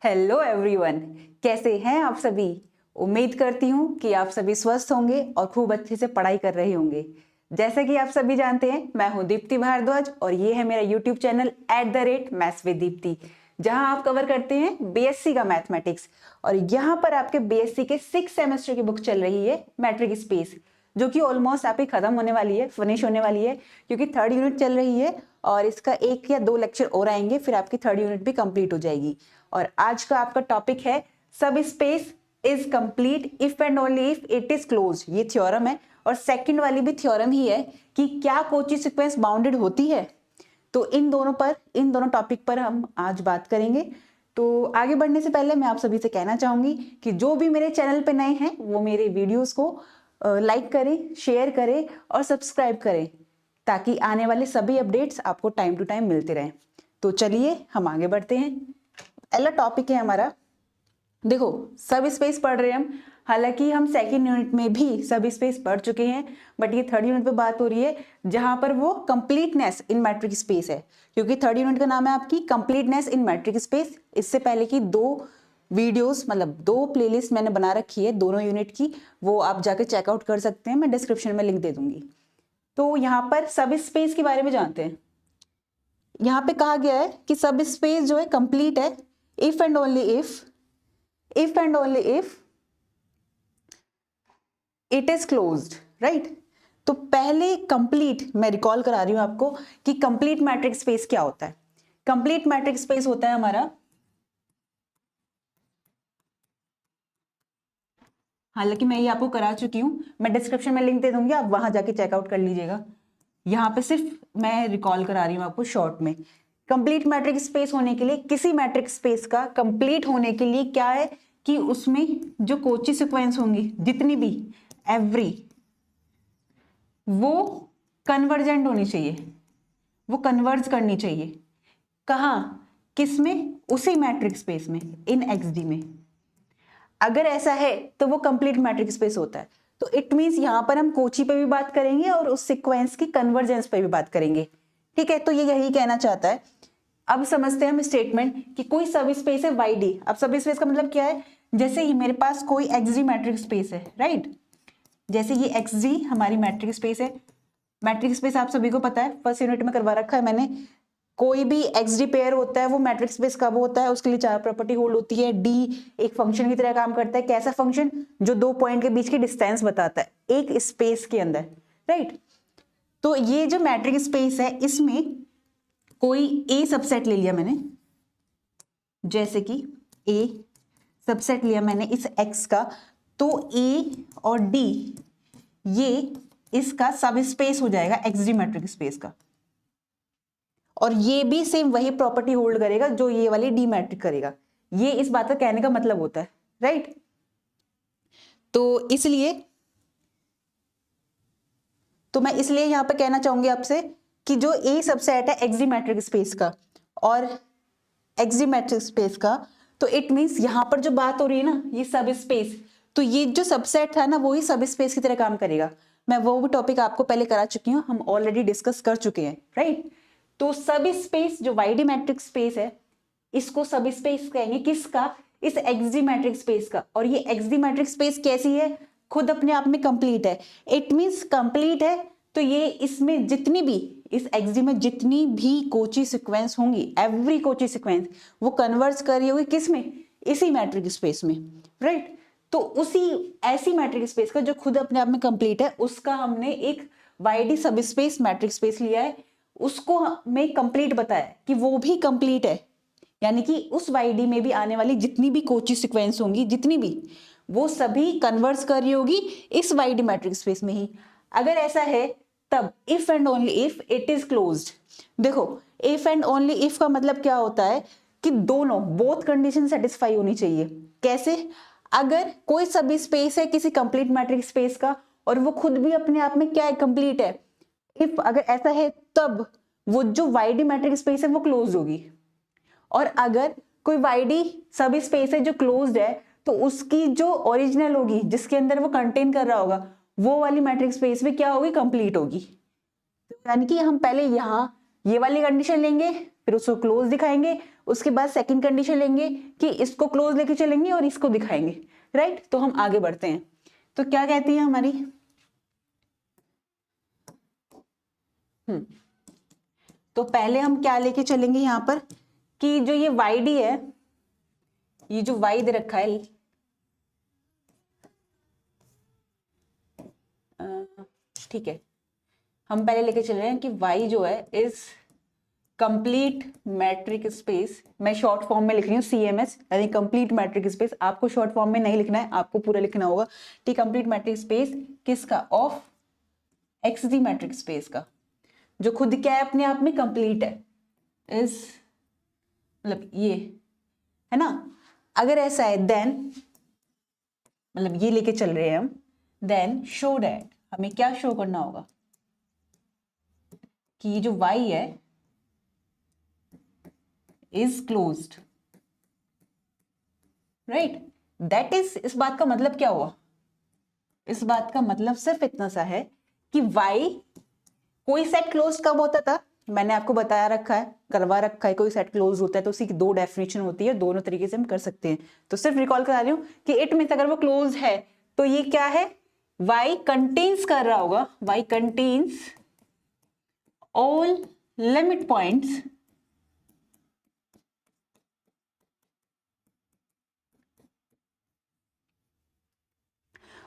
Hello everyone, कैसे हैं आप सभी। उम्मीद करती हूँ कि आप सभी स्वस्थ होंगे और खूब अच्छे से पढ़ाई कर रहे होंगे। जैसे कि आप सभी जानते हैं, मैं हूँ दीप्ति भारद्वाज और ये है मेरा YouTube channel @maths with Deepti, जहां आप कवर करते हैं बीएससी का मैथमेटिक्स। और यहाँ पर आपके बीएससी के 6 सेमेस्टर की बुक चल रही है मैट्रिक स्पेस, जो कि ऑलमोस्ट आपकी खत्म होने वाली है, फिनिश होने वाली है, क्योंकि 3rd यूनिट चल रही है और इसका 1 या 2 लेक्चर और आएंगे, फिर आपकी 3rd यूनिट भी कंप्लीट हो जाएगी। और आज का आपका टॉपिक है सब space is complete if and only if it is close. ये थ्योरम है और सेकंड वाली भी थ्योरम ही है कि क्या कोची सीक्वेंस बाउंडेड होती है। तो इन दोनों टॉपिक पर हम आज बात करेंगे। तो आगे बढ़ने से पहले मैं आप सभी से कहना चाहूंगी कि जो भी मेरे चैनल पे नए हैं वो मेरे वीडियोस को लाइक करें, शेयर करें और सब्सक्राइब करें, ताकि आने वाले सभी अपडेट्स आपको टाइम टू टाइम मिलते रहें। तो चलिए हम आगे बढ़ते हैं। पहला टॉपिक है हमारा, देखो सब स्पेस पढ़ रहे हैं हम। हालांकि हम सेकंड यूनिट में भी सब स्पेस पढ़ चुके हैं, बट ये 3rd यूनिट पे बात हो रही है जहां पर वो कंप्लीटनेस इन मैट्रिक स्पेस है, क्योंकि 3rd यूनिट का नाम है आपकी कंप्लीटनेस इन मैट्रिक स्पेस। इससे पहले की 2 वीडियोस, मतलब 2 प्लेलिस्ट मैंने बना रखी है दोनों यूनिट की, वो आप जाके चेकआउट कर सकते हैं, मैं डिस्क्रिप्शन में लिंक दे दूंगी। तो यहाँ पर सब स्पेस के बारे में जानते हैं। यहाँ पे कहा गया है कि सब स्पेस जो है कंप्लीट है if and only if it is closed, right. तो पहले कंप्लीट मैं रिकॉल करा रही हूं आपको कि कंप्लीट मैट्रिक स्पेस क्या होता है। कंप्लीट मैट्रिक स्पेस होता है हमारा, हालांकि मैं ये आपको करा चुकी हूं, मैं डिस्क्रिप्शन में लिंक दे दूंगी, आप वहां जाके चेकआउट कर लीजिएगा। यहाँ पे सिर्फ मैं रिकॉल करा रही हूँ आपको शॉर्ट में। कंप्लीट मैट्रिक स्पेस होने के लिए, किसी मैट्रिक स्पेस का कंप्लीट होने के लिए क्या है कि उसमें जो कोची सीक्वेंस होंगी जितनी भी, एवरी, वो कन्वर्जेंट होनी चाहिए, वो कन्वर्ज करनी चाहिए। कहाँ, किसमें, उसी मैट्रिक स्पेस में, इन एक्सडी में। अगर ऐसा है तो वो कंप्लीट मैट्रिक स्पेस होता है। तो इट मींस यहां पर हम कोची पे भी बात करेंगे और उस सीक्वेंस की कन्वर्जेंस पे भी बात करेंगे, ठीक है। तो ये यही कहना चाहता है। अब समझते हैं हम स्टेटमेंट कि कोई सब स्पेस है YD। अब सब स्पेस का मतलब क्या है, जैसे ही मेरे पास कोई XD मैट्रिक स्पेस है, राइट। जैसे ये XD हमारी मैट्रिक स्पेस है। मैट्रिक स्पेस आप सभी को पता है, फर्स्ट यूनिट में करवा रखा है मैंने। कोई भी XD पेयर होता है वो मैट्रिक स्पेस कब होता है, उसके लिए 4 प्रॉपर्टी होल्ड होती है। D एक फंक्शन की तरह काम करता है। कैसा फंक्शन, जो 2 पॉइंट के बीच की डिस्टेंस बताता है एक स्पेस के अंदर, राइट। तो ये जो मैट्रिक स्पेस है इसमें कोई A सबसेट ले लिया मैंने, जैसे कि A सबसेट लिया मैंने इस X का, तो A और D ये इसका सब स्पेस हो जाएगा XD मैट्रिक स्पेस का। और ये भी सेम वही प्रॉपर्टी होल्ड करेगा जो ये वाली डी मैट्रिक करेगा। ये इस बात का कहने का मतलब होता है, राइट। तो मैं इसलिए यहां पर कहना चाहूंगी आपसे कि जो ए सबसेट है एक्सडी मैट्रिक स्पेस का और एक्सडी मैट्रिक स्पेस का, तो इट मींस यहां पर जो बात हो रही है ना, ये सब स्पेस, तो ये जो सबसेट था ना वो ही सब स्पेस की तरह काम करेगा। मैं वो भी टॉपिक आपको पहले करा चुकी हूँ, हम ऑलरेडी डिस्कस कर चुके हैं, राइट। तो सब स्पेस जो YD मैट्रिक स्पेस है, इसको सब स्पेस कहेंगे किसका, इस XD मैट्रिक स्पेस का। और ये XD मैट्रिक स्पेस कैसी है, खुद अपने आप में कंप्लीट है। इट मींस कंप्लीट है, तो ये इसमें जितनी भी, इस XD में जितनी भी कोची सीक्वेंस होंगी, एवरी कोची सीक्वेंस वो कन्वर्ज कर रही होगी किसमें, इसी मैट्रिक स्पेस में, राइट। तो उसी ऐसी मैट्रिक स्पेस का जो खुद अपने आप में कंप्लीट है, उसका हमने एक YD सब स्पेस मैट्रिक स्पेस लिया है, उसको हमें कंप्लीट बताया कि वो भी कंप्लीट है। यानी कि उस YD में भी आने वाली जितनी भी कोची सीक्वेंस होंगी, जितनी भी, वो सभी कन्वर्ज कर रही होगी इस YD मैट्रिक स्पेस में ही। अगर ऐसा है तब if and only if it is closed. देखो इफ एंड ओनली इफ का मतलब क्या होता है कि दोनों, बोथ कंडीशन सेटिस्फाई होनी चाहिए। कैसे, अगर कोई सब स्पेस है किसी कंप्लीट मैट्रिक स्पेस का और वो खुद भी अपने आप में क्या है, कंप्लीट है, इफ अगर ऐसा है तब वो जो YD मैट्रिक स्पेस है वो क्लोज्ड होगी। और अगर कोई YD सब स्पेस है जो क्लोज्ड है, तो उसकी जो ओरिजिनल होगी, जिसके अंदर वो कंटेन कर रहा होगा, वो वाली मैट्रिक स्पेस में क्या होगी, कंप्लीट होगी। यानी कि हम पहले यहाँ ये वाली कंडीशन लेंगे, फिर उसको क्लोज दिखाएंगे, उसके बाद सेकंड कंडीशन लेंगे कि इसको क्लोज लेके चलेंगे और इसको दिखाएंगे, राइट। तो हम आगे बढ़ते हैं। तो क्या कहती है हमारी, तो पहले हम क्या लेके चलेंगे यहाँ पर कि जो ये वाई डी है, ये जो वाई दे रखा है, ठीक है, हम पहले लेके चल रहे हैं कि वाई जो है इज कंप्लीट मैट्रिक स्पेस। मैं शॉर्ट फॉर्म में लिख रही हूँ CMS, यानी कंप्लीट मैट्रिक स्पेस। आपको शॉर्ट फॉर्म में नहीं लिखना है, आपको पूरा लिखना होगा। ठीक, कंप्लीट मैट्रिक स्पेस किसका, ऑफ XG मैट्रिक स्पेस का, जो खुद क्या है अपने आप में कंप्लीट है, इज मतलब ये है ना। अगर ऐसा है देन, मतलब ये लेके चल रहे हैं हम, देन शो दैट, हमें क्या शो करना होगा कि ये जो y है is closed, right. That is, इस बात का मतलब क्या हुआ, इस बात का मतलब सिर्फ इतना सा है कि y, कोई सेट क्लोज कब होता था, मैंने आपको बताया रखा है, करवा रखा है, कोई सेट क्लोज होता है तो उसी की दो डेफिनेशन होती है, दोनों तरीके से हम कर सकते हैं। तो सिर्फ रिकॉल करा रही हूं कि इट मींस अगर वो क्लोज है तो ये क्या है, y कंटेन्स कर रहा होगा, y contains all limit points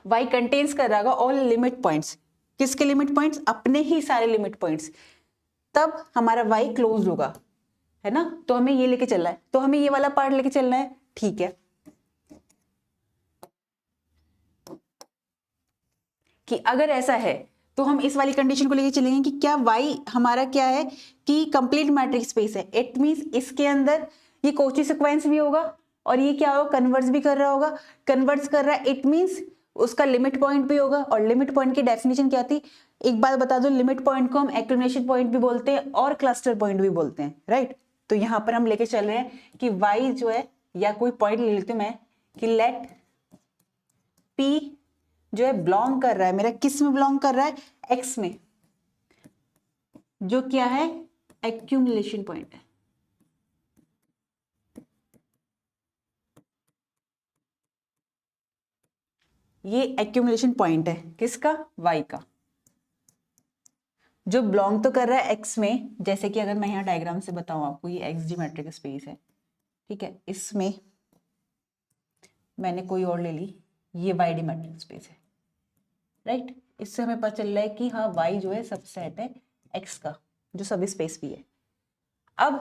y contains कर रहा होगा ऑल लिमिट पॉइंट्स। किसके लिमिट पॉइंट्स, अपने ही सारे लिमिट पॉइंट्स, तब हमारा y क्लोज होगा, है ना। तो हमें ये लेके चलना है, तो हमें ये वाला पार्ट लेके चलना है, ठीक है। कि अगर ऐसा है तो हम इस वाली कंडीशन को लेके चलेंगे कि क्या y हमारा क्या है कि कंप्लीट मैट्रिक्स स्पेस है। इट मींस इसके अंदर ये कोची सीक्वेंस भी होगा और ये क्या होगा, कन्वर्स भी कर रहा होगा। कन्वर्स कर रहा है, इट मींस उसका लिमिट पॉइंट भी होगा। और लिमिट पॉइंट की डेफिनेशन क्या थी, एक बात बता दो, लिमिट पॉइंट को हम एक्यूमुलेशन पॉइंट भी बोलते हैं और क्लस्टर पॉइंट भी बोलते हैं, राइट। तो यहां पर हम लेके चल रहे हैं कि y जो है, या कोई पॉइंट ले लेते हैं मैं कि लेट p जो है बिलोंग कर रहा है मेरा, किस में बिलोंग कर रहा है, x में, जो क्या है एक्यूमुलेशन पॉइंट है। ये एक्यूमुलेशन पॉइंट है किसका, y का, जो बिलोंग तो कर रहा है x में। जैसे कि अगर मैं यहाँ डायग्राम से बताऊं आपको, ये XG मैट्रिक स्पेस है, ठीक है, इसमें मैंने कोई और ले ली, ये YD मैट्रिक स्पेस है, राइट। इससे हमें पता चल रहा है कि हाँ y जो है सबसेट है x का, जो सब स्पेस भी है। अब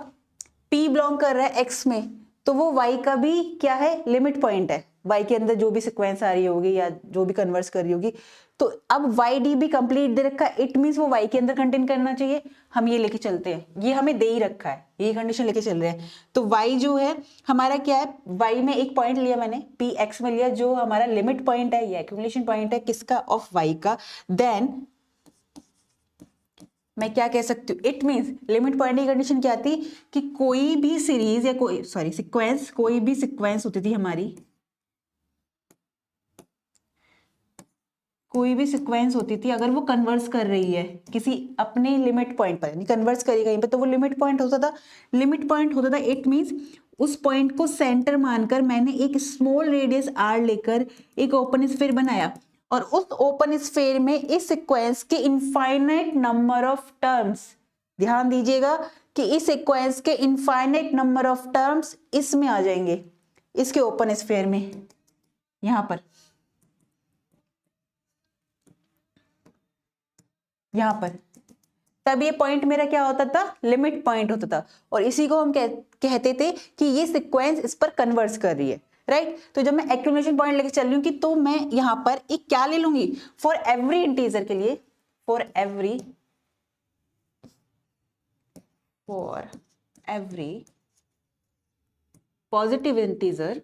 p बिलोंग कर रहा है x में, तो वो y का भी क्या है, लिमिट पॉइंट है। y के अंदर जो भी सीक्वेंस आ रही होगी या जो भी कन्वर्स कर रही होगी, तो अब YD भी कंप्लीट दे रखा है, इट मींस वो y के अंदर कंटेन करना चाहिए। हम ये लेके चलते हैं, ये हमें दे ही रखा है, ये कंडीशन लेके चल रहे हैं। तो y जो है हमारा क्या है, y में एक पॉइंट लिया मैंने, p x में लिया, जो हमारा लिमिट पॉइंट है, ये एक्यूमुलेशन पॉइंट है किसका, ऑफ y का। देन मैं क्या कह सकती हूँ, इट मींस लिमिट पॉइंट की कंडीशन क्या थी कि कोई भी सीरीज या कोई सीक्वेंस, कोई भी सीक्वेंस होती थी हमारी, कोई भी सीक्वेंस होती थी, अगर वो कन्वर्स कर रही है किसी अपने लिमिट पॉइंट पर, यानी कन्वर्स करी कहीं पे, तो वो लिमिट पॉइंट होता था। लिमिट पॉइंट होता था, इट मींस उस पॉइंट को सेंटर मानकर मैंने एक स्मॉल रेडियस r लेकर एक ओपन स्फीयर बनाया, और उस ओपन स्फीयर में इस सीक्वेंस के इनफाइनाइट नंबर ऑफ टर्म्स, ध्यान दीजिएगा कि इस सीक्वेंस के इनफाइनाइट नंबर ऑफ टर्म्स इसमें आ जाएंगे, इसके ओपन स्फीयर में, यहां पर, यहां पर। तब ये पॉइंट मेरा क्या होता था, लिमिट पॉइंट होता था, और इसी को हम कहते थे कि ये सीक्वेंस इस पर कन्वर्स कर रही है, राइट। तो जब मैं एक्यूमुलेशन पॉइंट लेके चल रही हूँ कि तो मैं यहां पर एक क्या ले लूंगी, फॉर एवरी इंटीजर के लिए, फॉर एवरी पॉजिटिव इंटीजर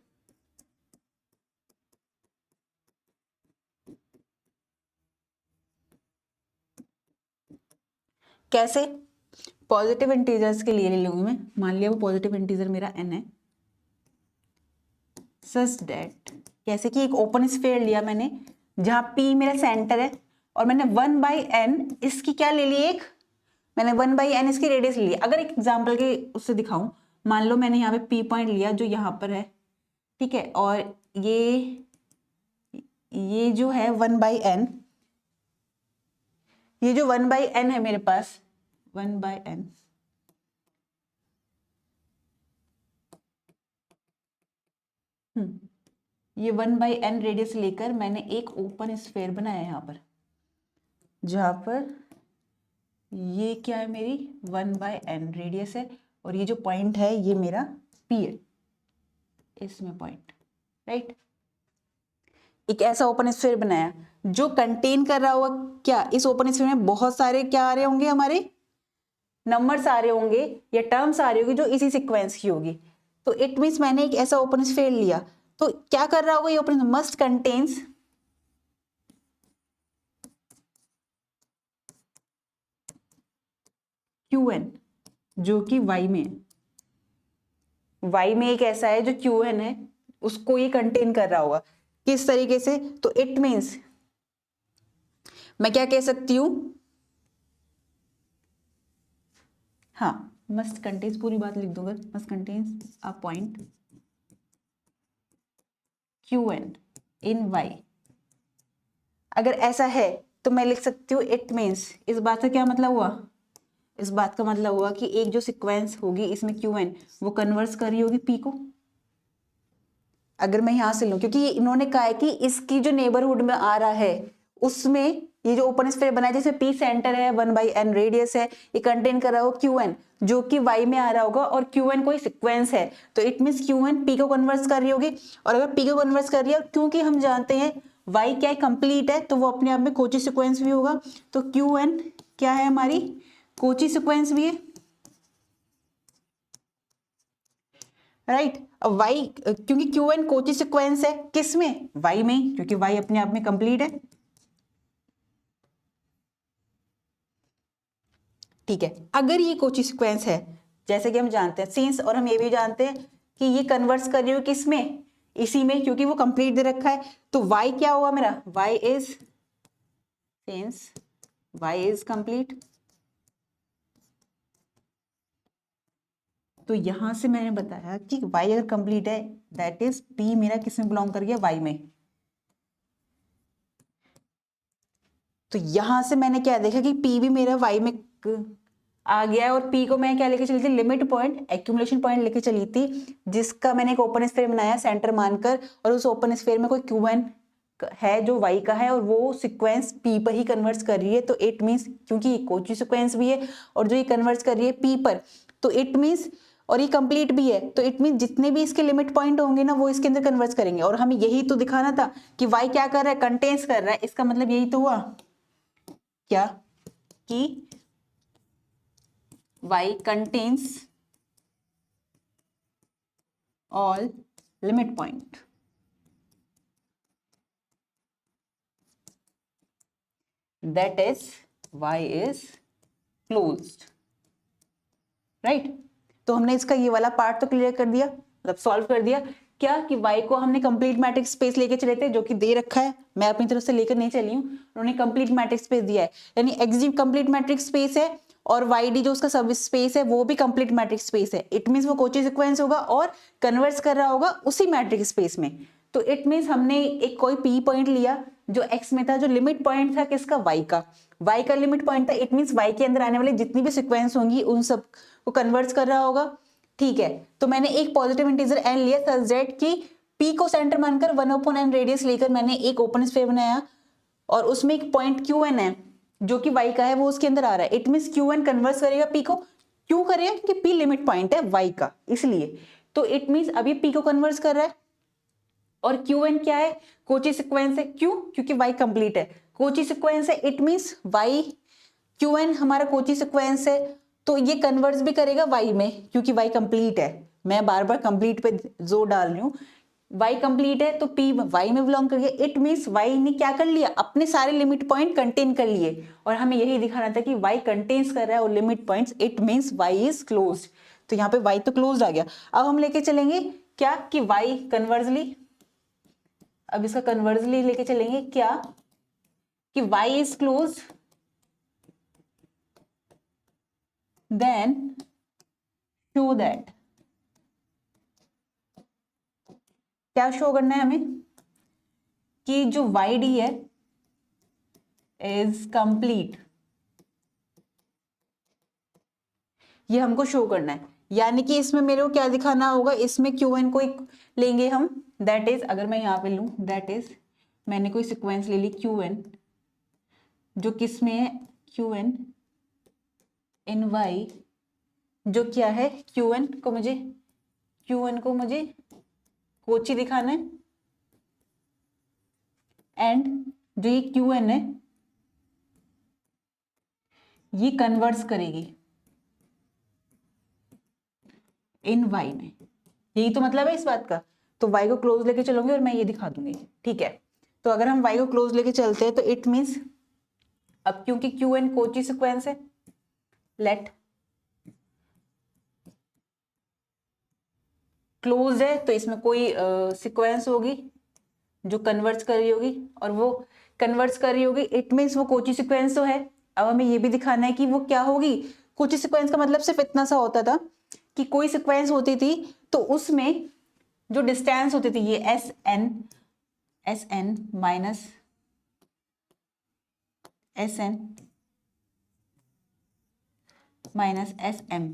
कैसे, पॉजिटिव इंटीजर्स के लिए ले लूंगी मैं, मान लिया वो पॉजिटिव इंटीजर मेरा n है, सच दैट, कैसे कि एक ओपन स्फीयर लिया मैंने जहां p मेरा सेंटर है, और मैंने 1/n इसकी क्या ले ली, एक मैंने 1/n इसकी रेडियस ली। अगर एक एग्जाम्पल के उससे दिखाऊं, मान लो मैंने यहाँ पे P पॉइंट लिया जो यहाँ पर है, ठीक है, और ये जो है 1/n, ये जो 1/n है मेरे पास 1/n, ये 1/n रेडियस लेकर मैंने एक ओपन स्फेयर बनाया यहाँ पर, जहां पर ये क्या है, मेरी 1/n रेडियस है, और ये जो पॉइंट है ये मेरा P है, इसमें पॉइंट, राइट। एक ऐसा ओपन स्फीयर बनाया जो कंटेन कर रहा होगा क्या, इस ओपन स्फीयर में बहुत सारे क्या आ रहे होंगे, हमारे नंबर्स आ रहे होंगे या टर्म्स आ रही होगी जो इसी सीक्वेंस की होगी। तो इट मीन्स मैंने एक ऐसा ओपन स्फीयर लिया, तो क्या कर रहा होगा ये ओपन, मस्ट कंटेन्स Qn, जो कि y में है, y में एक ऐसा है जो Qn है, उसको ये कंटेन कर रहा होगा। किस तरीके से, तो इट मीन्स मैं क्या कह सकती हूं, हाँ, मस्ट कंटेन्स, पूरी बात लिख दूंगा, must contains a point Qn in y। अगर ऐसा है तो मैं लिख सकती हूँ इट मीन्स, इस बात का क्या मतलब हुआ, इस बात का मतलब हुआ कि एक जो सीक्वेंस होगी इसमें Qn वो कन्वर्स कर रही होगी P को। अगर मैं यहां से लूं, क्योंकि इन्होंने कहा है कि इसकी जो नेबरहुड में आ रहा है उसमें ये जो ओपन स्फीयर बना है, जैसे P सेंटर है, 1/n रेडियस है, ये कंटेन कर रहा होगा Qn जो कि y में आ रहा होगा, और Qn कोई सीक्वेंस है, तो इट मीन्स Qn P को कन्वर्स कर रही होगी। और अगर P को कन्वर्स कर रही है, क्योंकि हम जानते हैं y क्या है, कंप्लीट है, तो वो अपने आप में कोची सीक्वेंस भी होगा, तो Qn क्या है, हमारी कोची सीक्वेंस भी है, राइट। अब y, क्योंकि Qn कोची सीक्वेंस है किसमें, y में, क्योंकि y अपने आप में कंप्लीट है, ठीक है। अगर ये कोची सीक्वेंस है, जैसे कि हम जानते हैं सिंस, और हम ये भी जानते हैं कि ये कन्वर्ट्स कर रही हो किसमें, इसी में, क्योंकि वो कंप्लीट दे रखा है, तो y क्या होगा मेरा, y is since y is complete. तो यहां से मैंने बताया कि y अगर कंप्लीट है, दैट इज p मेरा किस में बिलोंग कर गया, y में। तो यहां से मैंने क्या देखा कि p भी मेरा y में आ गया है, और p को मैं क्या लेके चली थी, लिमिट पॉइंट, एक्यूमुलेशन पॉइंट लेके चली थी, जिसका मैंने एक ओपन स्फीयर बनाया सेंटर मानकर, और उस ओपन स्फीयर में कोई Qn है जो y का है, और वो सीक्वेंस p पर ही कन्वर्ट्स कर रही है, तो इट मीन्स, क्योंकि ये कोची सीक्वेंस भी है और जो ये कन्वर्ट्स कर रही है p पर, तो इट मीन्स, और ये कंप्लीट भी है, तो इट मीन जितने भी इसके लिमिट पॉइंट होंगे ना वो इसके अंदर कन्वर्ट करेंगे। और हमें यही तो दिखाना था कि y क्या कर रहा है, कंटेन्स कर रहा है, इसका मतलब यही तो हुआ क्या, कि y contains all limit point, that is y is closed, right। तो हमने इसका ये वाला पार्ट तो क्लियर कर दिया, मतलब सॉल्व कर दिया क्या, कि y को हमने कंप्लीट मैट्रिक्स स्पेस लेके चले थे, जो कि दे रखा है, मैं अपनी तरफ से लेकर नहीं चली हूँ, उन्होंने कंप्लीट मैट्रिक्स स्पेस दिया है, यानी एक्स कंप्लीट मैट्रिक्स स्पेस है, और YD जो उसका सब स्पेस है वो भी कंप्लीट मैट्रिक्स स्पेस है, इट मींस वो कोची सीक्वेंस होगा और कन्वर्ट्स कर रहा होगा उसी मैट्रिक्स स्पेस में। तो इट मींस हमने एक कोई P पॉइंट लिया जो X में था, जो लिमिट पॉइंट था किसका, Y का, Y का लिमिट पॉइंट था, इट मींस Y के अंदर आने वाली जितनी भी सीक्वेंस होंगी उन सब को कन्वर्ट्स कर रहा होगा, ठीक है। तो मैंने एक पॉजिटिव इंटीजर n लिया सच दैट कि P को सेंटर मानकर 1/n रेडियस लेकर मैंने एक ओपन स्फीयर बनाया, और उसमें एक पॉइंट Qn है जो कि y का है, वो उसके अंदर आ रहा है, इट मींस Qn कन्वर्स करेगा P को, क्यों करेगा, क्योंकि P लिमिट पॉइंट है y का, इसलिए। तो इट मींस अभी P को कन्वर्स कर रहा है, और Qn क्या है, कोची सीक्वेंस है, क्यों, क्योंकि y कंप्लीट है, कोची सीक्वेंस है, इट मींस y, Qn हमारा कोची सीक्वेंस है, तो ये कन्वर्स भी करेगा y में, क्योंकि y कंप्लीट है, मैं बार बार कंप्लीट पे जोर डाल रही हूँ, y कंप्लीट है तो p y में बिलोंग कर गया, इट मींस y ने क्या कर लिया, अपने सारे लिमिट पॉइंट कंटेन कर लिए, और हमें यही दिखाना था कि y कंटेन्स कर रहा है और limit points, it means y is closed. तो यहाँ पे y तो क्लोज्ड आ गया। अब हम लेके चलेंगे क्या, कि y कन्वर्सली, अब इसका कन्वर्सली लेके चलेंगे, क्या कि y is closed then show that, क्या शो करना है हमें कि जो YD है इज कंप्लीट, ये हमको शो करना है। यानी कि इसमें मेरे को क्या दिखाना होगा, इसमें Qn को एक लेंगे हम, दैट इज, अगर मैं यहाँ पे लूं दैट इज, मैंने कोई सिक्वेंस ले ली Qn, जो किस में है Qn इन Y, जो क्या है Qn को मुझे कोची दिखाना है, एंड जो ये Qn है ये कन्वर्ट्स करेगी इन Y में, यही तो मतलब है इस बात का। तो Y को क्लोज लेके चलोगे और मैं ये दिखा दूंगी, ठीक है। तो अगर हम Y को क्लोज लेके चलते हैं तो इट मीन्स, अब क्योंकि Qn कोची सीक्वेंस है, लेट क्लोज है तो इसमें कोई सीक्वेंस होगी जो कन्वर्ट्स कर रही होगी, और वो कन्वर्ट्स कर रही होगी, इट मीन्स वो कोची सीक्वेंस तो है। अब हमें ये भी दिखाना है कि वो क्या होगी। कोची सीक्वेंस का मतलब सिर्फ इतना सा होता था कि कोई सीक्वेंस होती थी तो उसमें जो डिस्टेंस होती थी, ये SN minus SN minus SM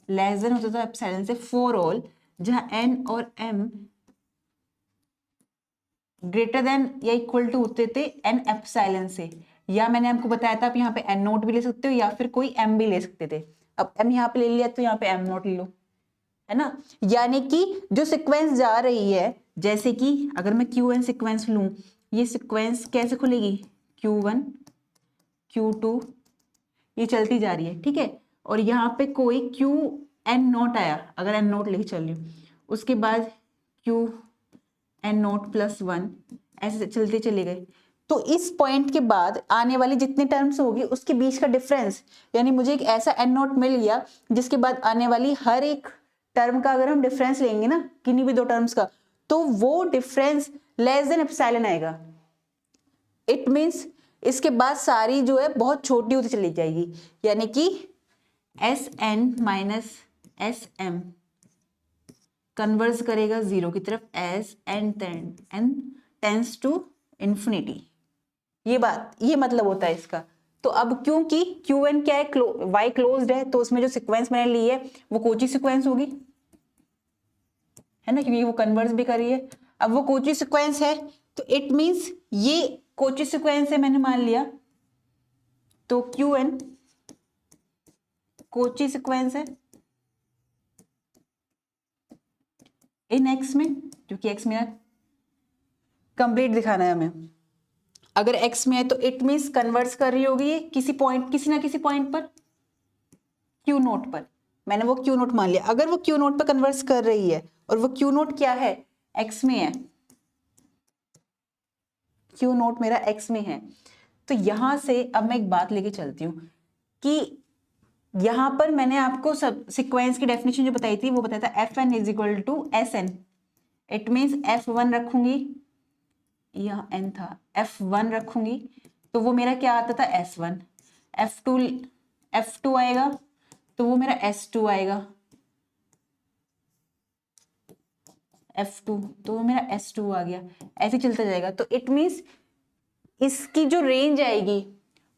less then होता था एप्सिलॉन से फॉर ऑल, जहां N और M ग्रेटर देन या इक्वल टू होते थे N एप्सिलॉन से। या मैंने आपको बताया था आप यहाँ पे N नोट भी ले सकते हो या फिर कोई M भी ले सकते थे। अब M यहाँ पे ले लिया तो यहाँ पे M नोट ले लो, है ना। यानी कि जो सीक्वेंस जा रही है, जैसे कि अगर मैं Qn सीक्वेंस लूं, ये सीक्वेंस कैसे खुलेगी, Q1 Q2 ये चलती जा रही है, ठीक है। और यहाँ पे कोई Qn नोट आया, अगर N नोट लेके चल रही हूँ, उसके बाद Qn नोट प्लस 1 ऐसे चलते चले गए, तो इस पॉइंट के बाद आने वाली जितनी टर्म्स होगी उसके बीच का डिफरेंस, यानी मुझे एक ऐसा N नोट मिल गया जिसके बाद आने वाली हर एक टर्म का अगर हम डिफरेंस लेंगे ना, किन्हीं भी दो टर्म्स का, तो वो डिफरेंस लेस देन एप्सिलॉन आएगा। इट मीन्स इसके बाद सारी जो है बहुत छोटी होती चली जाएगी, यानी कि SN माइनस SM कन्वर्स करेगा जीरो की तरफ as n tends to infinity. ये मतलब होता है इसका। तो अब क्योंकि Qn क्या है, Y क्लोज्ड है, तो उसमें जो सीक्वेंस मैंने ली है वो कोची सीक्वेंस होगी, है ना, क्योंकि वो कन्वर्स भी कर रही है। अब वो कोची सीक्वेंस है तो इट मींस ये कोची सीक्वेंस है, मैंने मान लिया, तो Qn कोची सीक्वेंस है इन X में, क्योंकि X मेरा कंप्लीट दिखाना है हमें। अगर X में है तो इट मींस कन्वर्ट्स कर रही होगी किसी ना किसी पॉइंट पर Q नोट पर, मैंने वो Q नोट मान लिया। अगर वो Q नोट पर कन्वर्ट्स कर रही है और वो Q नोट क्या है, X में है, Q नोट मेरा X में है, तो यहां से अब मैं एक बात लेके चलती हूँ कि यहां पर मैंने आपको सब सीक्वेंस की डेफिनेशन जो बताई थी वो बताया था Fn is equal to SN। It means F1 रखूंगी, यहाँ N था, F1 रखूंगी तो वो मेरा क्या आता था S1, F2 आएगा तो वो मेरा S2 आएगा, F2 तो वो मेरा S2 आ गया, ऐसे चलता जाएगा। तो इट मीन्स इसकी जो रेंज आएगी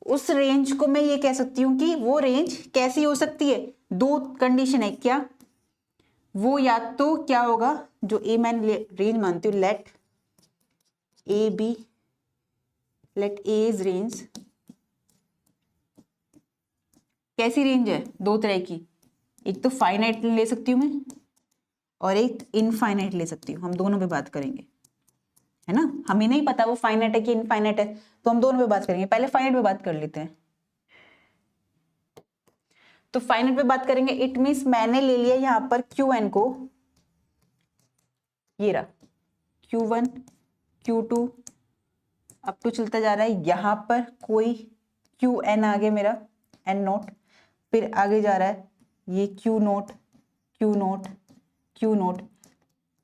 उस रेंज को मैं ये कह सकती हूँ कि वो रेंज कैसी हो सकती है, दो कंडीशन है क्या, वो या तो क्या होगा, जो ए मैंने रेंज मानती हूँ, लेट ए इज रेंज, कैसी रेंज है, दो तरह की, एक तो फाइनाइट ले सकती हूँ मैं और एक इनफाइनाइट ले सकती हूँ, हम दोनों पे बात करेंगे, है ना। हमें नहीं पता वो फाइनाइट है कि इनफाइनाइट है, तो हम दोनों पे बात करेंगे। पहले फाइनाइट पे बात कर लेते हैं। तो फाइनाइट पे बात करेंगे, इट मींस मैंने ले लिया यहाँ पर Qn को, ये रहा Q1 Q2 अब तो चलता जा रहा है, यहाँ पर कोई Qn आ गया मेरा N नोट, फिर आगे जा रहा है ये Q note Q note Q note.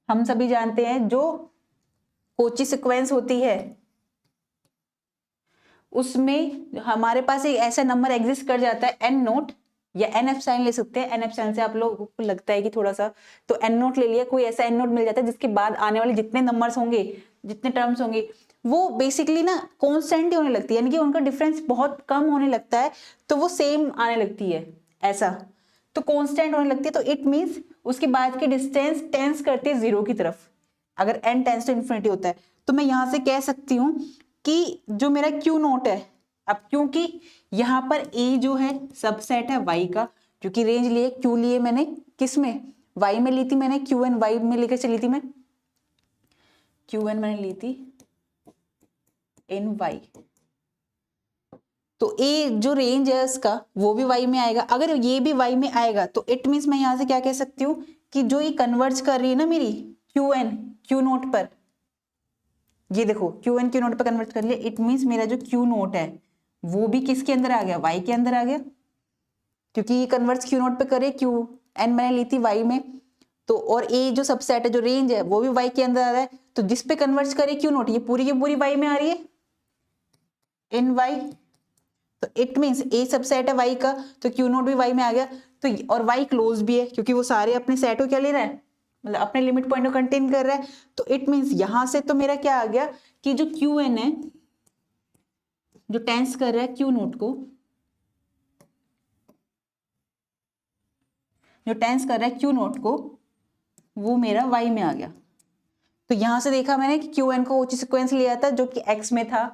हम सभी जानते हैं जो कोची सीक्वेंस होती है उसमें हमारे पास एक ऐसा नंबर एग्जिस्ट कर जाता है N नोट, या एन एप्सिलॉन ले सकते हैं। एन एप्सिलॉन से आप लोगों को लगता है कि थोड़ा सा, तो एन नोट ले लिया, कोई ऐसा एन नोट मिल जाता है जिसके बाद आने वाले जितने नंबर्स होंगे, जितने टर्म्स होंगे, वो बेसिकली ना कॉन्स्टेंट ही होने लगती है, यानी कि उनका डिफरेंस बहुत कम होने लगता है, तो वो सेम आने लगती है ऐसा, तो कॉन्स्टेंट होने लगती है। तो इट मीन्स उसके बाद की डिस्टेंस टेंस करती है जीरो की तरफ, अगर एन टेंस टू इन्फिनिटी होता है। तो मैं यहां से कह सकती हूँ कि जो मेरा क्यू नोट है, अब क्योंकि यहाँ पर ए जो है सबसेट है वाई का, क्योंकि रेंज लिए, क्यू लिए मैंने किस में, वाई में ली थी मैंने, क्यू एन वाई में लेकर चली थी मैं, क्यू एन मैंने ली थी इन वाई, तो ए जो रेंज है उसका वो भी वाई में आएगा। अगर ये भी वाई में आएगा तो इट मीन्स मैं यहां से क्या कह सकती हूँ कि जो ये कन्वर्ज कर रही है ना मेरी क्यू एन क्यू नोट पर, ये देखो क्यू एन क्यू नोट पर कन्वर्ट कर लिया, इट मीन्स मेरा जो क्यू नोट है वो भी किसके अंदर आ गया, वाई के अंदर आ गया, क्योंकि ये कन्वर्ट क्यू नोट पे करे, क्यू एन मैंने ली थी वाई में, तो और ए जो सबसेट है जो रेंज है वो भी वाई के अंदर आ रहा है, तो जिस पे कन्वर्ट करे क्यू नोट, ये पूरी की पूरी वाई में आ रही है इन वाई, तो इट मीन्स ए सबसेट है वाई का, तो क्यू नोट भी वाई में आ गया। तो और वाई क्लोज भी है क्योंकि वो सारे अपने सेट को क्या ले रहा है, मतलब अपने लिमिट पॉइंट को कंटेन कर रहा है, तो इट मीन्स यहां से तो मेरा क्या आ गया कि जो क्यू एन है जो टेंस कर रहा है क्यू नोट को, जो टेंस कर रहा है क्यू नोट को, वो मेरा वाई में आ गया। तो यहां से देखा मैंने कि क्यू एन को कोची सिक्वेंस लिया था जो कि एक्स में था,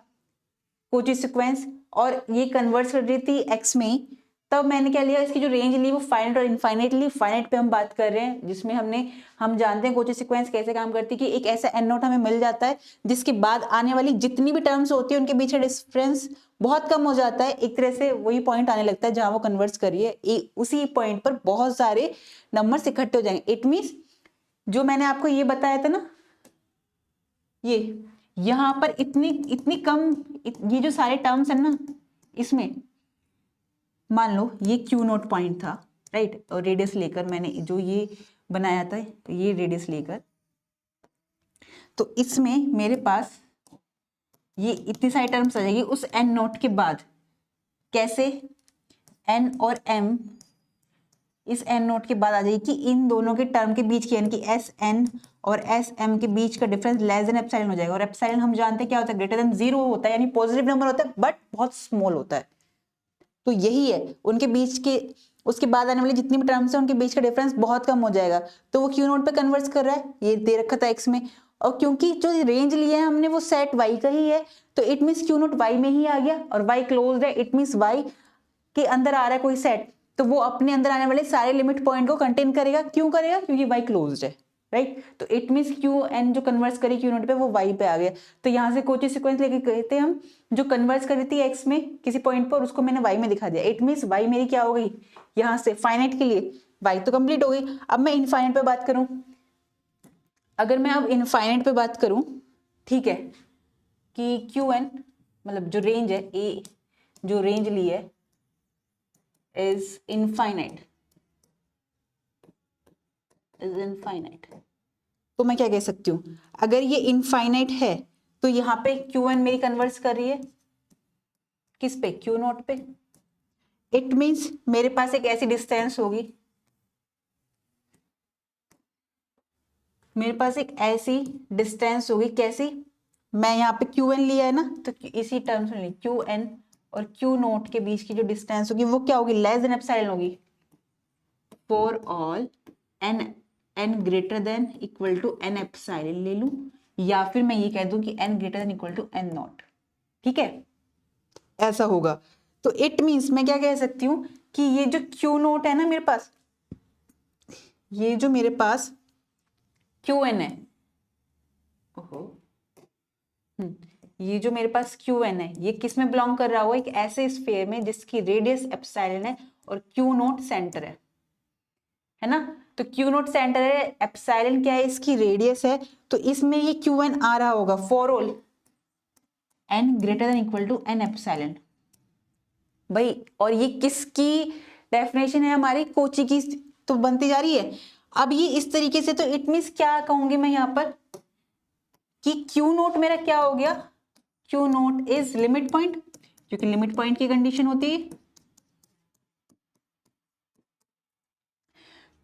कोची सिक्वेंस, और ये कन्वर्ट कर रही थी एक्स में ही, तब मैंने क्या लिया, इसकी जो रेंज ली वो फाइनाइट और इनफाइनाइट ली। फाइनाइट पे हम बात कर रहे हैं जिसमें हम जानते हैं कोची सिक्वेंस कैसे काम करती है कि एक ऐसा एन नोट हमें मिल जाता है जिसके बाद आने वाली जितनी भी टर्म्स होती है उनके बीच का डिफरेंस बहुत कम हो जाता है, एक तरह से वही पॉइंट आने लगता है जहां वो कन्वर्ट करिए, उसी पॉइंट पर बहुत सारे नंबर्स इकट्ठे हो जाएंगे। इट मीन्स जो मैंने आपको ये बताया था ना, ये यहां पर इतनी इतनी कम ये जो सारे टर्म्स है ना, इसमें मान लो ये क्यू नोट पॉइंट था, राइट, और रेडियस लेकर मैंने जो ये बनाया था, ये रेडियस लेकर, तो इसमें मेरे पास ये इतनी सारी टर्म्स आ जाएगी उस एन नोट के बाद, कैसे, एन और एम इस एन नोट के बाद आ जाएगी कि इन दोनों के टर्म के बीच की, यानी कि एस एन और एस एम के बीच का डिफरेंस लेस देन एप्सिलॉन हो जाएगा, और एप्सिलॉन हम जानते हैं क्या होता है, ग्रेटर देन जीरो होता है, यानी पॉजिटिव नंबर होता है बट बहुत स्मॉल होता है। तो यही है उनके बीच के, उसके बाद आने वाली जितनी भी टर्म्स है उनके बीच का डिफरेंस बहुत कम हो जाएगा, तो वो क्यू नोट पे कन्वर्ट कर रहा है, ये दे रखा था एक्स में, और क्योंकि जो रेंज लिया है हमने वो सेट वाई का ही है, तो it means Q naught Y में ही आ गया, और वाई क्लोज्ड है, इट मीन्स वाई के अंदर आ रहा है कोई सेट, तो वो अपने अंदर आने वाले सारे लिमिट पॉइंट को कंटेन करेगा। क्यों करेगा, क्योंकि वाई क्लोज्ड है, राइट। तो इट मीन्स क्यू एन जो कन्वर्ट करी क्यू नोट पे वो वाई पे आ गया। तो यहाँ से कोची सीक्वेंस लेके गए थे हम, जो कन्वर्ट करी थी एक्स में किसी पॉइंट पर, उसको मैंने वाई में दिखा दिया, इट मीन्स वाई मेरी क्या हो गई, यहाँ से फाइनाइट के लिए वाई तो कंप्लीट हो गई। अब मैं इनफाइनाइट पे बात करूं, अगर मैं अब इनफाइनाइट पे बात करूं, ठीक है, कि क्यू एन मतलब जो रेंज है ए, जो रेंज ली है इज इनफाइनाइट, तो मैं क्या कह सकती हूँ, अगर ये इनफाइनाइट है तो यहाँ पे क्यू एन मेरी कन्वर्ट कर रही है किस पे, क्यू नोट पे, इट मीन्स मेरे पास एक ऐसी डिस्टेंस होगी, मेरे पास एक ऐसी डिस्टेंस होगी, कैसी, मैं यहाँ पे क्यू एन लिया है ना, तो इसी टर्म्स में क्यू एन और क्यू नोट के बीच की जो डिस्टेंस होगी वो क्या होगी, लेस देन एप्सिलॉन होगी, for all N N greater than equal to N epsilon ले लूं, या फिर मैं ये कह दूं कि N greater than equal to N naught, ठीक है, ऐसा होगा। तो इट मीन्स मैं क्या कह सकती हूँ कि ये जो क्यू नोट है ना मेरे पास, ये जो मेरे पास क्यू एन है, ओहो, ये जो मेरे पास क्यू एन है ये किस में बिलोंग कर रहा होगा, एक ऐसे स्फीयर में जिसकी रेडियस एप्सिलॉन है और क्यू नोट सेंटर है ना, तो क्यू नोट सेंटर है, एप्सिलॉन क्या है, इसकी रेडियस है, तो इसमें ये क्यू एन आ रहा होगा for all N greater than equal to N epsilon भाई। और ये किसकी डेफिनेशन है, हमारी कोची की तो बनती जा रही है। अब ये इस तरीके से, तो इट मीन्स क्या कहूंगी मैं यहाँ पर कि क्यू नोट मेरा क्या हो गया, Q note is limit point, क्योंकि लिमिट पॉइंट की कंडीशन होती है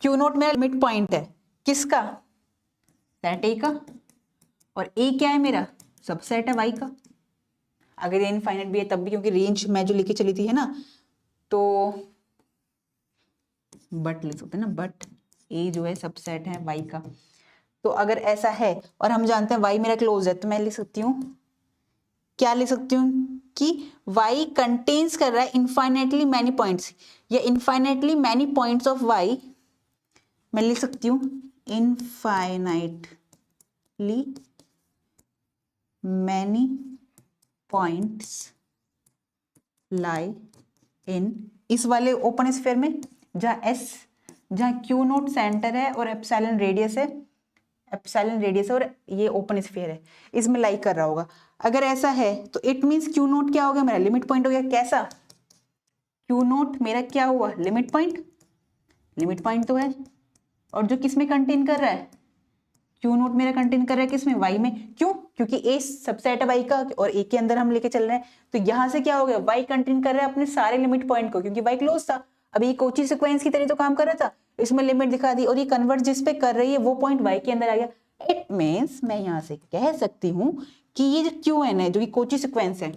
क्यू नोट मेरा लिमिट पॉइंट है किसका, सेट ए का, और ए क्या है मेरा, सबसेट है वाई का। अगर ये इनफाइनाइट भी है तब भी, क्योंकि रेंज मैं जो लेके चली थी है ना, तो बट लिख सकते हैं ना, बट ए जो है सबसेट है वाई का। तो अगर ऐसा है और हम जानते हैं वाई मेरा क्लोज है, तो मैं लिख सकती हूँ, क्या लिख सकती हूँ कि y कंटेन्स कर रहा है इनफाइनेटली मैनी पॉइंट्स, या infinitely many points of y। मैं लिख सकती हूँ इनफाइनाइटली मैनी पॉइंट्स लाई इन, इस वाले ओपन स्फीयर में जहाँ क्यू नोट सेंटर है और एप्सिलॉन रेडियस है, और ये ओपन स्फीयर है, इसमें लाई कर रहा होगा। अगर ऐसा है तो इट मींस क्यू नोट क्या हो गया, मेरा लिमिट पॉइंट हो गया। कैसा, क्यू नोट मेरा क्या हुआ, लिमिट पॉइंट, लिमिट पॉइंट तो है, और जो किस में कंटेन कर रहा है, क्यू नोट मेरा कंटेन कर रहा है किसमें, वाई में। क्यों, क्योंकि ए सबसेट है वाई का और ए के अंदर हम लेके चल रहे हैं, तो यहां से क्या हो गया, वाई कंटेन कर रहा है अपने सारे लिमिट पॉइंट को, क्योंकि वाई क्लोज था। अभी ये कोची सीक्वेंस की तरह तो काम कर रहा था, इसमें लिमिट दिखा दी, और ये कन्वर्ट जिस पे कर रही है वो पॉइंट वाई के अंदर आ गया। इट मीन्स मैं यहां से कह सकती हूं कि ये जो क्यू एन है, जो कि कोची सीक्वेंस है,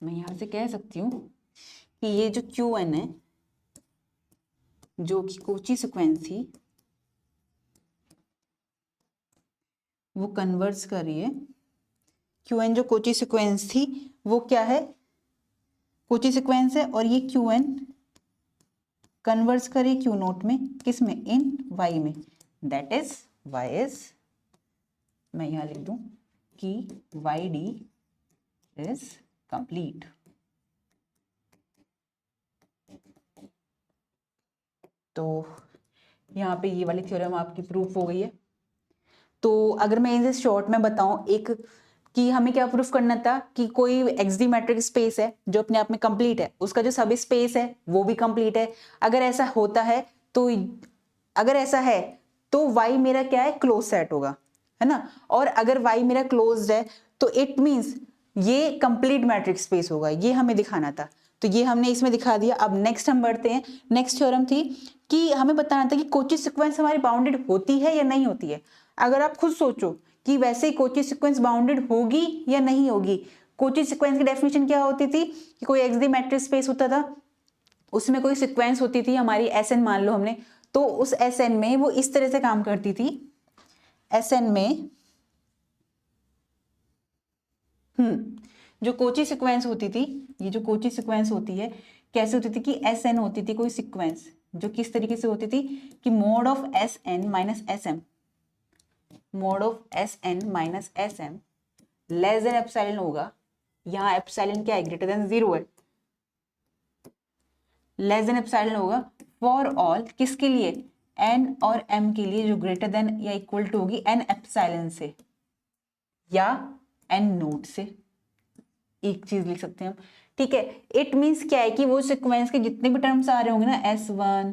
मैं यहां से कह सकती हूं कि ये जो क्यू एन है, जो कि कोची सीक्वेंस थी, वो कन्वर्स कर रही है। क्यू एन जो कोची सीक्वेंस थी वो क्या है, कोची सीक्वेंस है, और ये क्यू एन कन्वर्स करे क्यू नोट में, किस में, इन वाई में। दैट इज वाई इज, मैं यहां लिख दूं कि वाई डी इज कंप्लीट। तो यहाँ पे ये वाली थ्योरम आपकी प्रूफ हो गई है। तो अगर मैं इसे शॉर्ट में बताऊं, एक कि हमें क्या प्रूफ करना था कि कोई एक्सडी मैट्रिक स्पेस है जो अपने आप में कंप्लीट है, उसका जो सब स्पेस है वो भी कंप्लीट है। अगर ऐसा होता है तो, अगर ऐसा है तो वाई मेरा क्या है, क्लोज सेट होगा, है ना। और अगर वाई मेरा क्लोज्ड है तो इट मींस ये कंप्लीट मैट्रिक स्पेस होगा, ये हमें दिखाना था। तो ये हमने इसमें दिखा दिया। अब नेक्स्ट हम बढ़ते हैं। नेक्स्ट थ्योरम थी कि हमें बताना था कि कोची सीक्वेंस हमारी बाउंडेड होती है या नहीं होती है। अगर आप खुद सोचो कि वैसे कोची सीक्वेंस बाउंडेड होगी या नहीं होगी। कोची सीक्वेंस की डेफिनेशन क्या होती थी कि कोई एक्सडी मैट्रिक स्पेस होता था, उसमें कोई सीक्वेंस होती थी हमारी एसएन मान लो हमने, तो उस एसएन में वो इस तरह से काम करती थी। एसएन में जो कोची सीक्वेंस होती थी, ये जो कोची सीक्वेंस होती है कैसे होती थी कि एस एन होती थी कोई सीक्वेंस जो किस तरीके से होती थी कि mod of S N minus S M, mod of S N minus S M less than epsilon होगा। यहाँ एप्सिलॉन क्या है, ग्रेटर देन 0 है, लेस देन एप्सिलॉन होगा फॉर ऑल, किसके लिए, एन और एम के लिए, जो ग्रेटर देन या इक्वल टू होगी एन एप्सिलॉन से या एन नोड से। एक चीज लिख सकते हैं हम, ठीक है। इट मींस क्या है कि वो सीक्वेंस के जितने भी टर्म्स आ रहे होंगे ना, S1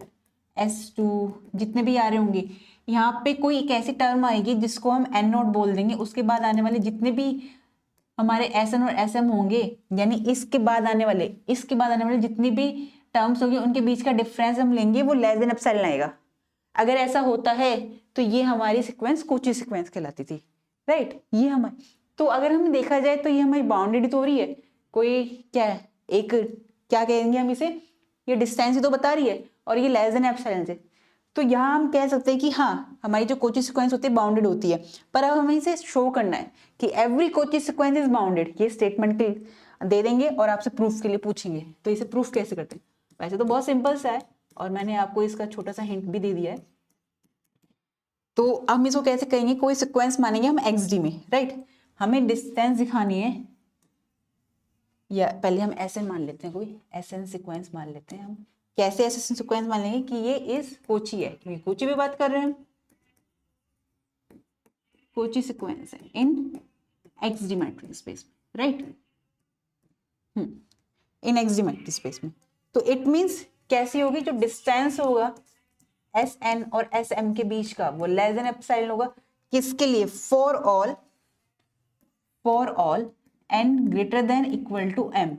S2 जितने भी आ रहे होंगे, यहाँ पे कोई एक ऐसी टर्म आएगी जिसको हम एन नोट बोल देंगे। उसके बाद आने वाले जितने भी हमारे SN और SM होंगे, यानी इसके बाद आने वाले जितने भी टर्म्स होंगे उनके बीच का डिफरेंस हम लेंगे, वो लेस देन एप्सिलॉन आएगा। अगर ऐसा होता है तो ये हमारी सीक्वेंस कोची सीक्वेंस कहलाती थी, राइट। ये हमारी, तो अगर हम देखा जाए तो ये हमारी बाउंडेड तो हो रही है, कोई क्या है, एक क्या कहेंगे हम इसे, ये डिस्टेंस ही तो बता रही है, और ये लेस देन एप्सिलॉन से। तो यहाँ हम कह सकते हैं कि हाँ हमारी जो कोची सीक्वेंस होती है बाउंडेड होती है। पर अब हमें इसे शो करना है कि every Kochi sequence is bounded, ये स्टेटमेंट के दे देंगे और आपसे प्रूफ के लिए पूछेंगे। तो इसे प्रूफ कैसे करते हैं, वैसे तो बहुत सिंपल सा है और मैंने आपको इसका छोटा सा हिंट भी दे दिया है। तो हम इसको कैसे कहेंगे, कोई सीक्वेंस मानेंगे हम XD में, राइट। हमें डिस्टेंस दिखानी है, या पहले हम SN मान लेते हैं, कोई SN सीक्वेंस मान लेते हैं हम। कैसे SN सीक्वेंस मान लेंगे कि ये इस कोची है, क्योंकि कोची पे बात कर रहे हैं, कोची सीक्वेंस है इन XD मैट्रिक्स स्पेस में, राइट, इन XD मैट्रिक्स स्पेस में। तो इट मींस कैसी होगी, जो डिस्टेंस होगा SN और SM के बीच का वो लेस देन एप्सिलॉन होगा, किसके लिए, for all n greater than equal to m,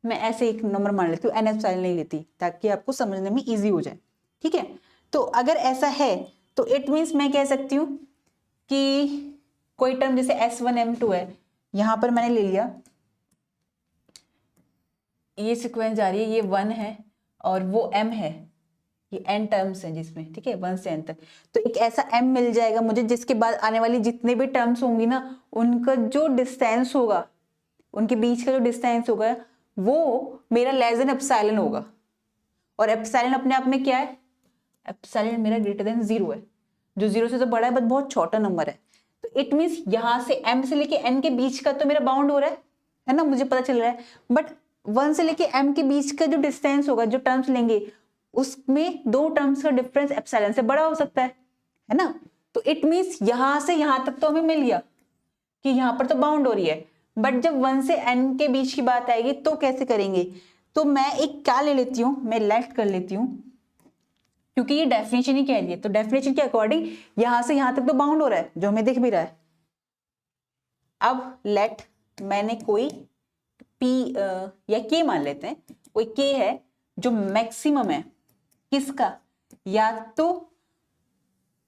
मैं ऐसे एक नंबर मान लेती हूँ, एन एप्सिलॉन नहीं लेती ताकि आपको समझने में इजी हो जाए, ठीक है। तो अगर ऐसा है तो इट मीन्स मैं कह सकती हूँ कि कोई टर्म जैसे S1 M2 है, यहां पर मैंने ले लिया, ये सीक्वेंस जा रही है, ये 1 है और वो M है, ये n टर्म्स हैं जिसमें, ठीक है, 1 से n तक। तो एक ऐसा m मिल जाएगा मुझे जिसके बाद आने वाली जितने भी टर्म्स होंगी ना, उनका जो डिस्टेंस होगा, उनके बीच का जो डिस्टेंस होगा वो मेरा लेस देन एप्सिलॉन होगा। और एप्सिलॉन अपने आप में क्या है, एप्सिलॉन मेरा ग्रेटर देन 0 है, जो 0 से तो बड़ा है बट बहुत छोटा नंबर है। तो इट मीन्स यहाँ से m से लेके n के बीच का तो मेरा बाउंड हो रहा है ना, मुझे पता चल रहा है। बट 1 से लेके m के बीच का जो डिस्टेंस होगा, जो टर्म्स लेंगे, उसमें दो टर्म्स का डिफरेंस एप्सिलॉन से बड़ा हो सकता है ना। तो इट मीन्स यहां से यहां तक तो हमें मिल गया कि यहां पर तो बाउंड हो रही है। बट जब 1 से n के बीच की बात आएगी तो कैसे करेंगे, तो मैं एक क्या ले लेती हूँ, मैं लेट कर लेती हूँ, क्योंकि ये डेफिनेशन ही कह रही है, तो डेफिनेशन के अकॉर्डिंग यहां से यहां तक तो बाउंड हो रहा है, जो हमें दिख भी रहा है। अब लेट मैंने कोई p या k मान लेते हैं, कोई k है जो मैक्सिमम है किसका, या तो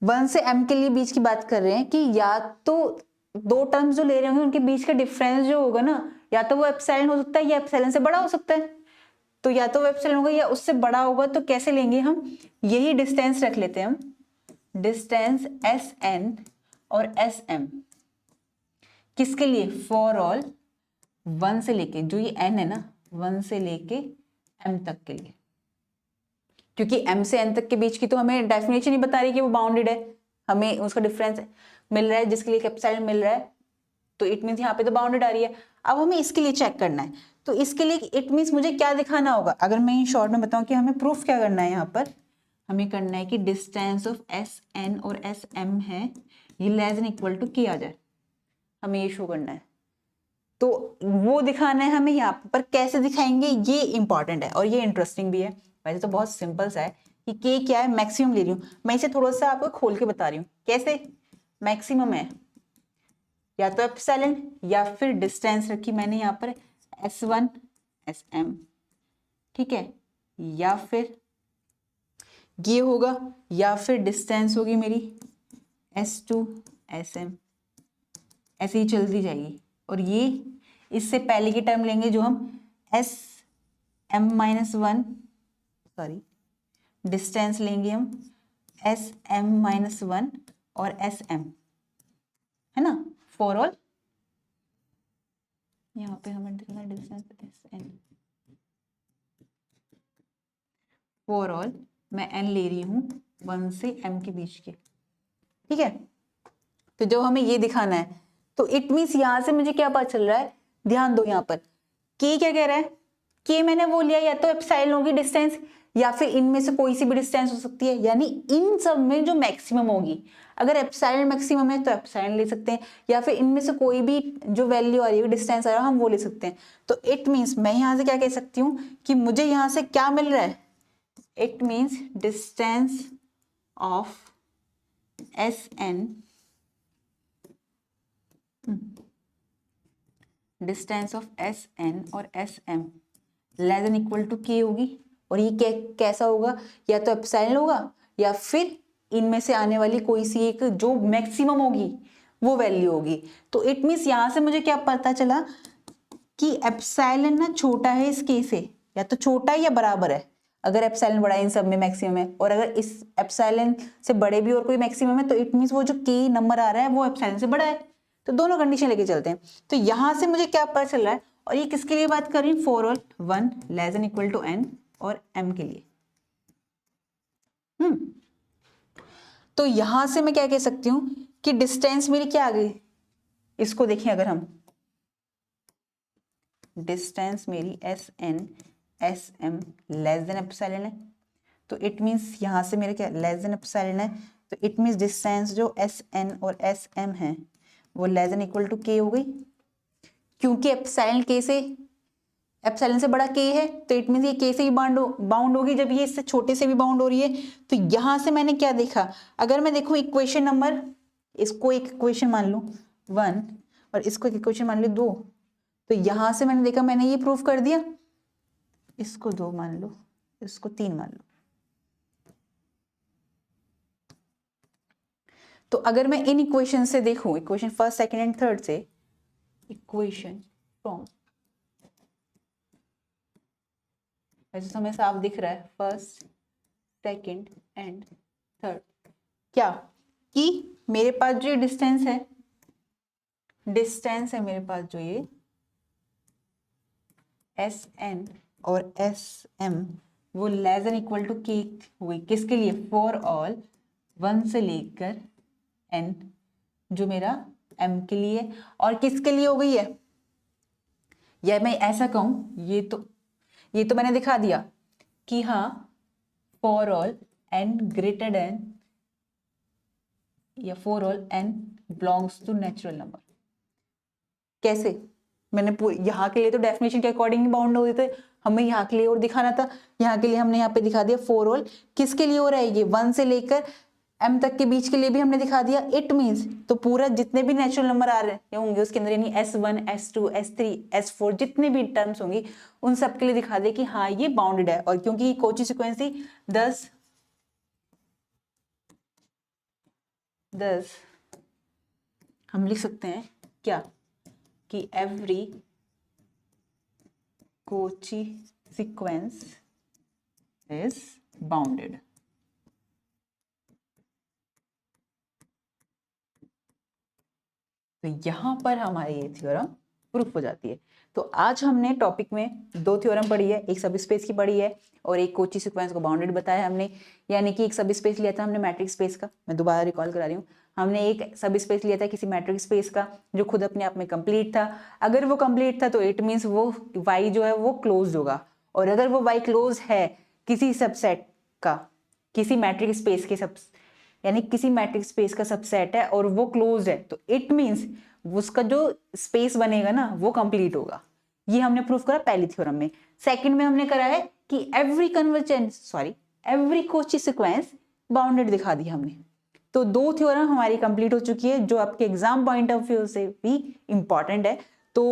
1 से m के लिए बीच की बात कर रहे हैं कि या तो दो टर्म्स जो ले रहे होंगे उनके बीच का डिफरेंस जो होगा ना, या तो वो एप्सिलॉन हो सकता है या एप्सिलॉन से बड़ा हो सकता है। तो या तो वो एप्सिलॉन होगा या उससे बड़ा होगा। तो कैसे लेंगे हम, यही डिस्टेंस रख लेते हैं हम, डिस्टेंस Sn और Sm किसके लिए, फॉर ऑल 1 से लेके, जो ये n है ना, 1 से लेके m तक के लिए, क्योंकि m से n तक के बीच की तो हमें डेफिनेशन ही बता रही है कि वो बाउंडेड है, हमें उसका डिफरेंस मिल रहा है जिसके लिए एप्सिलॉन मिल रहा है, तो इट मीन्स यहाँ पे तो बाउंडेड आ रही है। अब हमें इसके लिए चेक करना है, तो इसके लिए इट मीन्स मुझे क्या दिखाना होगा, अगर मैं इन शॉर्ट में बताऊं कि हमें प्रूफ क्या करना है, यहाँ पर हमें करना है कि डिस्टेंस ऑफ Sn और Sm है ये less than equal to k आ जाए, हमें ये शो करना है। तो वो दिखाना है हमें, यहाँ पर कैसे दिखाएंगे ये इंपॉर्टेंट है और ये इंटरेस्टिंग भी है। वैसे तो बहुत सिंपल सा है कि k क्या है, मैक्सिमम ले रही हूँ मैं, इसे थोड़ा सा आपको खोल के बता रही हूँ कैसे। मैक्सिमम है या तो एप्सिलॉन या फिर डिस्टेंस रखी मैंने यहाँ पर S1 Sm, ठीक है, या फिर ये होगा, या फिर डिस्टेंस होगी मेरी S2 Sm, ऐसे ही चलती जाएगी। और ये इससे पहले की टर्म लेंगे जो हम Sm-1, सॉरी डिस्टेंस लेंगे हम Sm-1 और Sm, है ना, फॉर ऑल, यहाँ पे हमें दिखना डिस्टेंस Sn, फॉर ऑल मैं n ले रही हूँ 1 से m के बीच के, ठीक है। तो जो हमें ये दिखाना है, तो इट मीन्स यहां से मुझे क्या पता चल रहा है, ध्यान दो यहाँ पर k क्या कह रहा है, k मैंने वो लिया या तो एप्सिलॉन होगी डिस्टेंस या फिर इनमें से कोई सी भी डिस्टेंस हो सकती है, यानी इन सब में जो मैक्सिमम होगी, अगर एप्सिलॉन मैक्सिमम है तो एप्सिलॉन ले सकते हैं, या फिर इनमें से कोई भी जो वैल्यू आ रही है डिस्टेंस आ रहा है हम वो ले सकते हैं। तो इट मीन्स मैं यहाँ से क्या कह सकती हूँ कि मुझे यहाँ से क्या मिल रहा है, it means distance of Sn, distance of Sn और Sm less than equal to k होगी। और ये कैसा होगा, या तो एप्सिलॉन होगा या फिर इनमें से आने वाली कोई सी एक जो मैक्सिमम होगी वो वैल्यू होगी। तो इट मीन्स यहां से मुझे क्या पता चला कि एप्सिलॉन ना छोटा है इस k से, या तो छोटा है या बराबर है, अगर एप्सिलॉन बड़ा है इन सब में मैक्सिमम है, और अगर इस एप्सिलॉन से बड़े भी और कोई मैक्सिमम है तो इट मीन्स वो जो k नंबर आ रहा है वो एप्सिलॉन से बड़ा है। तो दोनों कंडीशन लेके चलते हैं। तो यहां से मुझे क्या पता चल रहा है, और ये किसके लिए बात कर रही हूँ, for all 1 less than equal to n और m के लिए। तो यहां से मैं क्या कह सकती हूँ कि डिस्टेंस मेरी क्या आ गई, इसको देखें अगर हम, डिस्टेंस मेरी Sn Sm less than epsilon है, तो इट मीन्स यहां से मेरे क्या लेस देन एप्सिलॉन है, तो इट मीन्स डिस्टेंस जो Sn और Sm है वो less than equal to k हो गई, क्योंकि एप्सिलॉन से बड़ा k है, तो इट मीन्स ये k से ही बाउंड होगी, जब ये इससे छोटे से भी बाउंड हो रही है। तो यहां से मैंने क्या देखा, अगर मैं देखूं इक्वेशन नंबर, इसको एक इक्वेशन मान लूं 1 और इसको एक इक्वेशन मान लूं 2, तो यहां से मैंने देखा मैंने ये प्रूफ कर दिया इसको 2 मान लो, इसको 3 मान लो। तो अगर मैं इन इक्वेशन से देखूं, equation first second and third से, इक्वेशन फ्रॉम, वैसे तो हमें साफ दिख रहा है फर्स्ट सेकंड एंड थर्ड, क्या कि मेरे पास जो डिस्टेंस है, डिस्टेंस है मेरे पास जो ये एस एन और एस एम, वो लेस देन इक्वल टू के हुई किसके लिए, फॉर ऑल 1 से लेकर n, जो मेरा m के लिए, और किसके लिए हो गई है, या मैं ऐसा कहूं, ये तो मैंने दिखा दिया कि हाँ for all n greater than, या for all n belongs to natural number. कैसे, मैंने यहाँ के लिए तो डेफिनेशन के अकॉर्डिंग बाउंड हो रहे थे, हमें यहाँ के लिए और दिखाना था, यहाँ के लिए हमने यहाँ पे दिखा दिया फॉर ऑल किसके लिए हो रहा है, ये 1 से लेकर m तक के बीच के लिए भी हमने दिखा दिया। इट मीन्स तो पूरा जितने भी नेचुरल नंबर आ रहे होंगे उसके अंदर, यानी S1 S2 S3 S4 जितने भी टर्म्स होंगी उन सब के लिए दिखा दे कि हाँ ये बाउंडेड है। और क्योंकि कोची सिक्वेंसी 10 हम लिख सकते हैं क्या कि every Kochi sequence is bounded. तो यहां पर हमारी ये थ्योरम प्रूफ हो जाती है। तो आज हमने टॉपिक में 2 थ्योरम पढ़ी है, एक सब स्पेस की पढ़ी है और एक कोची सीक्वेंस को बाउंडेड बताया हमने, यानी कि एक सब स्पेस लिया था हमने मैट्रिक स्पेस का, मैं दोबारा रिकॉल करा रही हूँ, हमने एक सब स्पेस लिया था किसी मैट्रिक स्पेस का जो खुद अपने आप में कंप्लीट था। अगर वो कंप्लीट था तो इट मीन्स वो वाई जो है वो क्लोज होगा, और अगर वो वाई क्लोज है किसी सबसेट का, किसी मैट्रिक स्पेस के सब, यानी किसी मैट्रिक स्पेस का सबसेट है और वो क्लोज्ड है, तो इट मींस उसका जो स्पेस बनेगा ना वो कंप्लीट होगा। ये हमने प्रूफ करा पहली थ्योरम में। सेकंड में हमने करा है कि एवरी कोची सीक्वेंस बाउंडेड दिखा दी हमने। तो 2 थ्योरम हमारी कंप्लीट हो चुकी है जो आपके एग्जाम पॉइंट ऑफ व्यू से भी इंपॉर्टेंट है। तो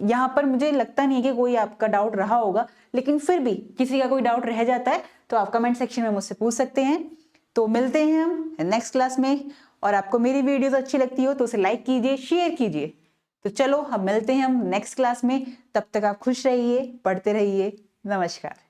यहाँ पर मुझे लगता नहीं है कि कोई आपका डाउट रहा होगा, लेकिन फिर भी किसी का कोई डाउट रह जाता है तो आप कमेंट सेक्शन में मुझसे पूछ सकते हैं। तो मिलते हैं हम नेक्स्ट क्लास में, और आपको मेरी वीडियोस अच्छी लगती हो तो उसे लाइक कीजिए, शेयर कीजिए। तो चलो हम मिलते हैं हम नेक्स्ट क्लास में, तब तक आप खुश रहिए, पढ़ते रहिए। नमस्कार।